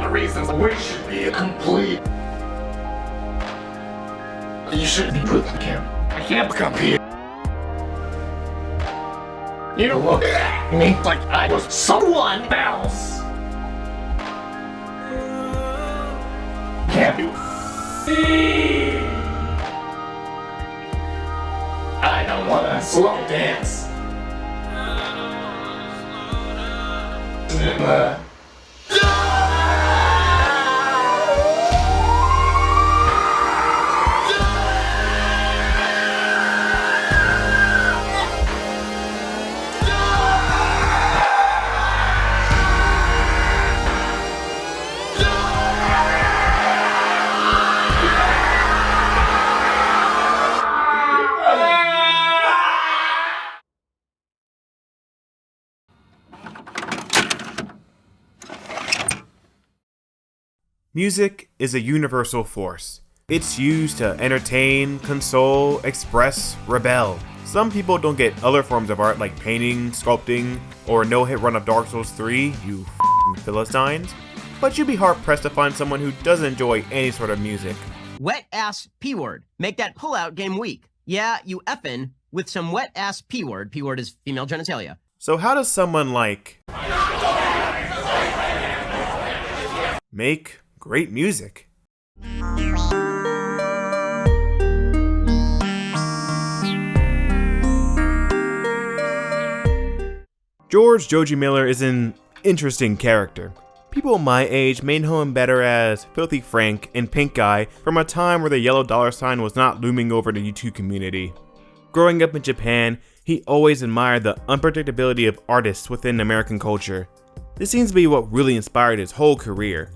the reasons we should be complete. You should be with me. I can't come here. You look at me like I was someone else. Can't you see? I don't wanna slow dance. Music is a universal force. It's used to entertain, console, express, rebel. Some people don't get other forms of art like painting, sculpting, or a no-hit run of Dark Souls 3, you f***ing Philistines. But you'd be hard-pressed to find someone who doesn't enjoy any sort of music. Wet ass P-word. Make that pull-out game weak. Yeah, you effin' with some wet ass P-word. P-word is female genitalia. So how does someone like make great music? George Joji Miller is an interesting character. People my age may know him better as Filthy Frank and Pink Guy from a time where the yellow dollar sign was not looming over the YouTube community. Growing up in Japan, he always admired the unpredictability of artists within American culture. This seems to be what really inspired his whole career.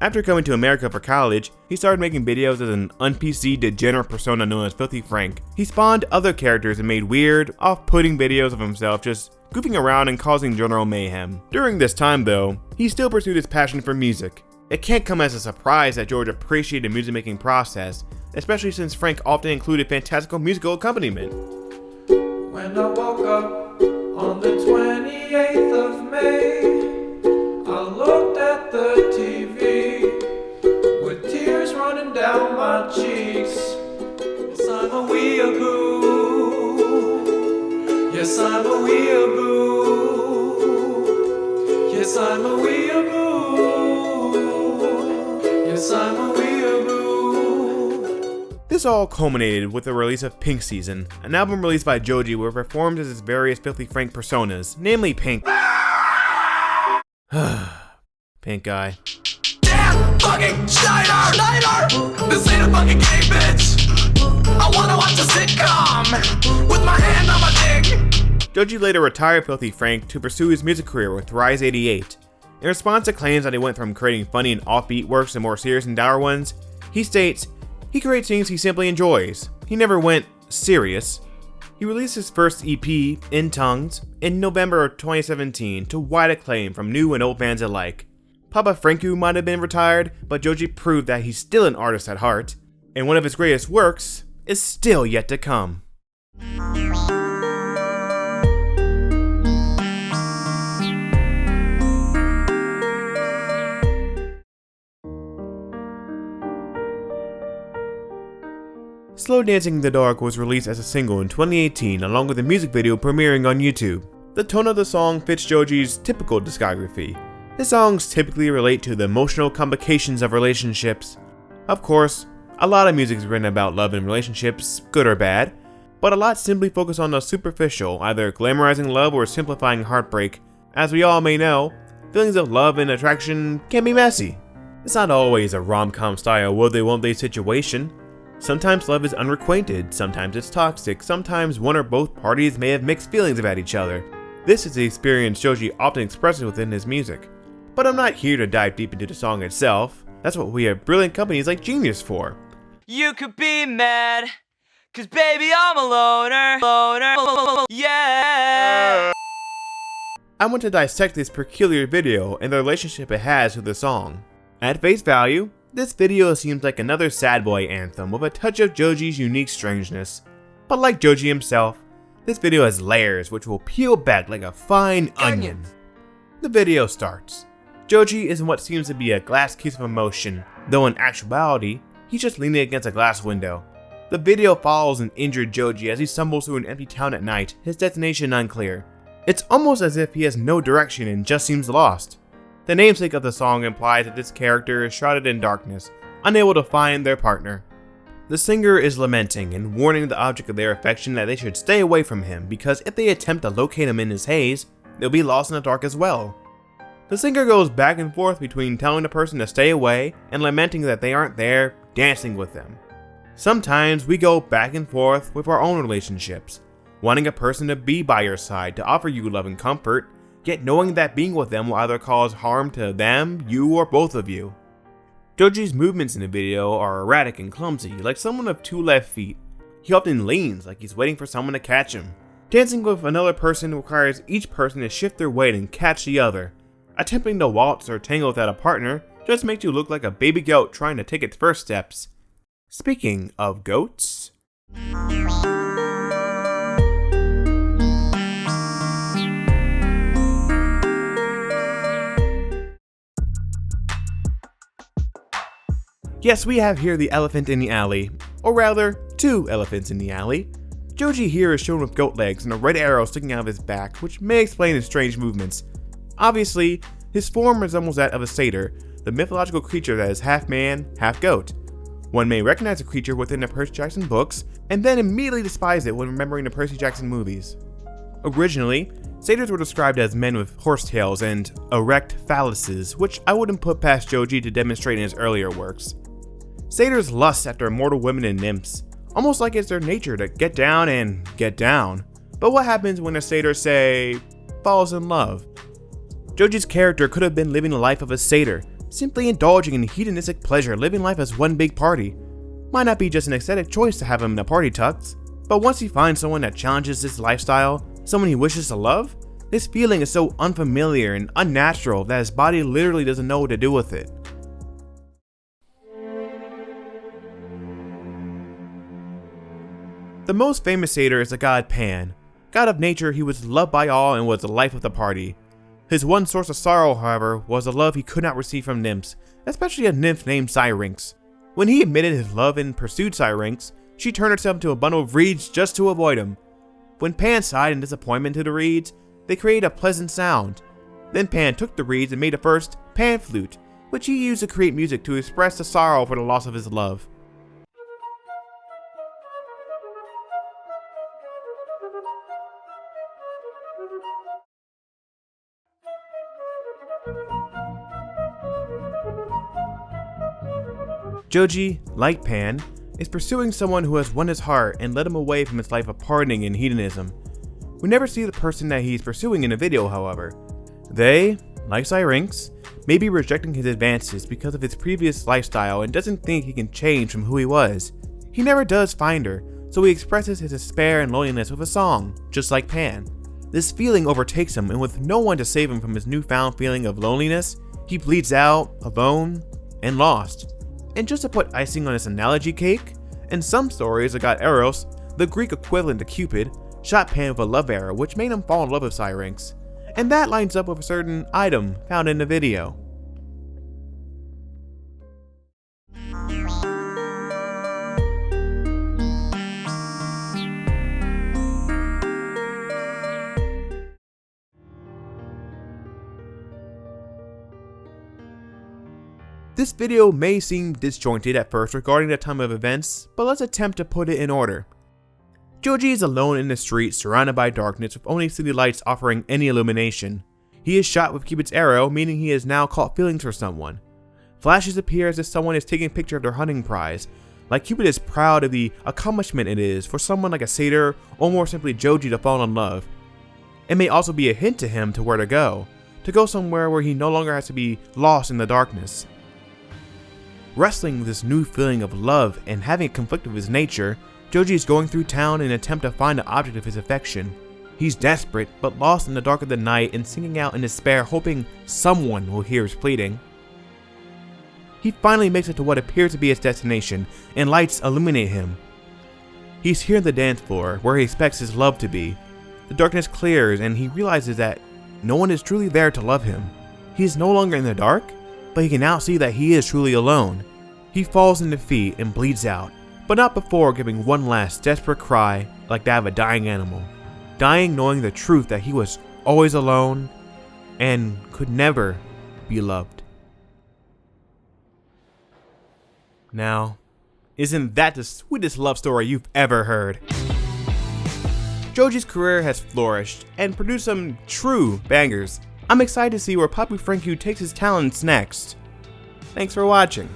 After coming to America for college, he started making videos as an un-PC degenerate persona known as Filthy Frank. He spawned other characters and made weird, off-putting videos of himself just goofing around and causing general mayhem. During this time though, he still pursued his passion for music. It can't come as a surprise that George appreciated the music making process, especially since Frank often included fantastical musical accompaniment. When I woke up on the 28th of May, I looked at the TV with tears running down my cheeks. Yes, I'm a weeaboo. Yes, I'm a weeaboo. Yes, I'm a weeaboo. Yes, I'm a weeaboo. This all culminated with the release of Pink Season, an album released by Joji where he performed as his various Filthy Frank personas, namely Pink. Pink Guy. Damn fucking Schneider! This ain't a fucking game, bitch! I wanna watch a sitcom with my hand on my dick! Joji later retired Filthy Frank to pursue his music career with Rise 88. In response to claims that he went from creating funny and offbeat works to more serious and dour ones, he states, he creates things he simply enjoys. He never went serious. He released his first EP, In Tongues, in November of 2017 to wide acclaim from new and old fans alike. Papa Franku might have been retired, but Joji proved that he's still an artist at heart, and one of his greatest works is still yet to come. Slow Dancing in the Dark was released as a single in 2018 along with a music video premiering on YouTube. The tone of the song fits Joji's typical discography. His songs typically relate to the emotional complications of relationships. Of course, a lot of music is written about love and relationships, good or bad, but a lot simply focus on the superficial, either glamorizing love or simplifying heartbreak. As we all may know, feelings of love and attraction can be messy. It's not always a rom-com style will they won't they situation. Sometimes love is unrequited, sometimes it's toxic, sometimes one or both parties may have mixed feelings about each other. This is the experience Joji often expresses within his music. But I'm not here to dive deep into the song itself. That's what we have brilliant companies like Genius for. You could be mad, 'cause baby I'm a loner, yeah. I want to dissect this peculiar video and the relationship it has to the song. At face value, this video seems like another sad boy anthem with a touch of Joji's unique strangeness. But like Joji himself, this video has layers which will peel back like a fine onion. The video starts. Joji is in what seems to be a glass case of emotion, though in actuality, he's just leaning against a glass window. The video follows an injured Joji as he stumbles through an empty town at night, his destination unclear. It's almost as if he has no direction and just seems lost. The namesake of the song implies that this character is shrouded in darkness, unable to find their partner. The singer is lamenting and warning the object of their affection that they should stay away from him because if they attempt to locate him in his haze, they'll be lost in the dark as well. The singer goes back and forth between telling the person to stay away and lamenting that they aren't there, dancing with them. Sometimes we go back and forth with our own relationships, wanting a person to be by your side to offer you love and comfort, yet knowing that being with them will either cause harm to them, you, or both of you. Joji's movements in the video are erratic and clumsy, like someone with two left feet. He often leans like he's waiting for someone to catch him. Dancing with another person requires each person to shift their weight and catch the other. Attempting to waltz or tango without a partner just makes you look like a baby goat trying to take its first steps. Speaking of goats, yes, we have here the elephant in the alley, or rather, two elephants in the alley. Joji here is shown with goat legs and a red arrow sticking out of his back, which may explain his strange movements. Obviously, his form resembles that of a satyr, the mythological creature that is half man, half goat. One may recognize a creature within the Percy Jackson books, and then immediately despise it when remembering the Percy Jackson movies. Originally, satyrs were described as men with horsetails and erect phalluses, which I wouldn't put past Joji to demonstrate in his earlier works. Satyrs lust after immortal women and nymphs, almost like it's their nature to get down and get down. But what happens when a satyr, say, falls in love? Joji's character could have been living the life of a satyr, simply indulging in hedonistic pleasure, living life as one big party. Might not be just an aesthetic choice to have him in a party tux, but once he finds someone that challenges this lifestyle, someone he wishes to love, this feeling is so unfamiliar and unnatural that his body literally doesn't know what to do with it. The most famous satyr is the god Pan. God of nature, he was loved by all and was the life of the party. His one source of sorrow, however, was the love he could not receive from nymphs, especially a nymph named Syrinx. When he admitted his love and pursued Syrinx, she turned herself into a bundle of reeds just to avoid him. When Pan sighed in disappointment to the reeds, they created a pleasant sound. Then Pan took the reeds and made the first pan flute, which he used to create music to express the sorrow for the loss of his love. Joji, like Pan, is pursuing someone who has won his heart and led him away from his life of partying and hedonism. We never see the person that he's pursuing in the video, however. They, like Syrinx, may be rejecting his advances because of his previous lifestyle and doesn't think he can change from who he was. He never does find her, so he expresses his despair and loneliness with a song, just like Pan. This feeling overtakes him, and with no one to save him from his newfound feeling of loneliness, he bleeds out, alone, and lost. And just to put icing on this analogy cake, in some stories the god Eros, the Greek equivalent to Cupid, shot Pan with a love arrow which made him fall in love with Syrinx. And that lines up with a certain item found in the video. This video may seem disjointed at first regarding the time of events, but let's attempt to put it in order. Joji is alone in the street surrounded by darkness with only city lights offering any illumination. He is shot with Cupid's arrow, meaning he has now caught feelings for someone. Flashes appear as if someone is taking a picture of their hunting prize, like Cupid is proud of the accomplishment it is for someone like a satyr or more simply Joji to fall in love. It may also be a hint to him to where to go somewhere where he no longer has to be lost in the darkness. Wrestling with this new feeling of love and having it conflict with his nature, Joji is going through town in an attempt to find the object of his affection. He's desperate, but lost in the dark of the night and singing out in despair, hoping someone will hear his pleading. He finally makes it to what appears to be his destination, and lights illuminate him. He's here on the dance floor, where he expects his love to be. The darkness clears, and he realizes that no one is truly there to love him. He is no longer in the dark, but he can now see that he is truly alone. He falls in defeat and bleeds out, but not before giving one last desperate cry like that of a dying animal. Dying knowing the truth that he was always alone and could never be loved. Now, isn't that the sweetest love story you've ever heard? Joji's career has flourished and produced some true bangers. I'm excited to see where Papi Franku takes his talents next. Thanks for watching.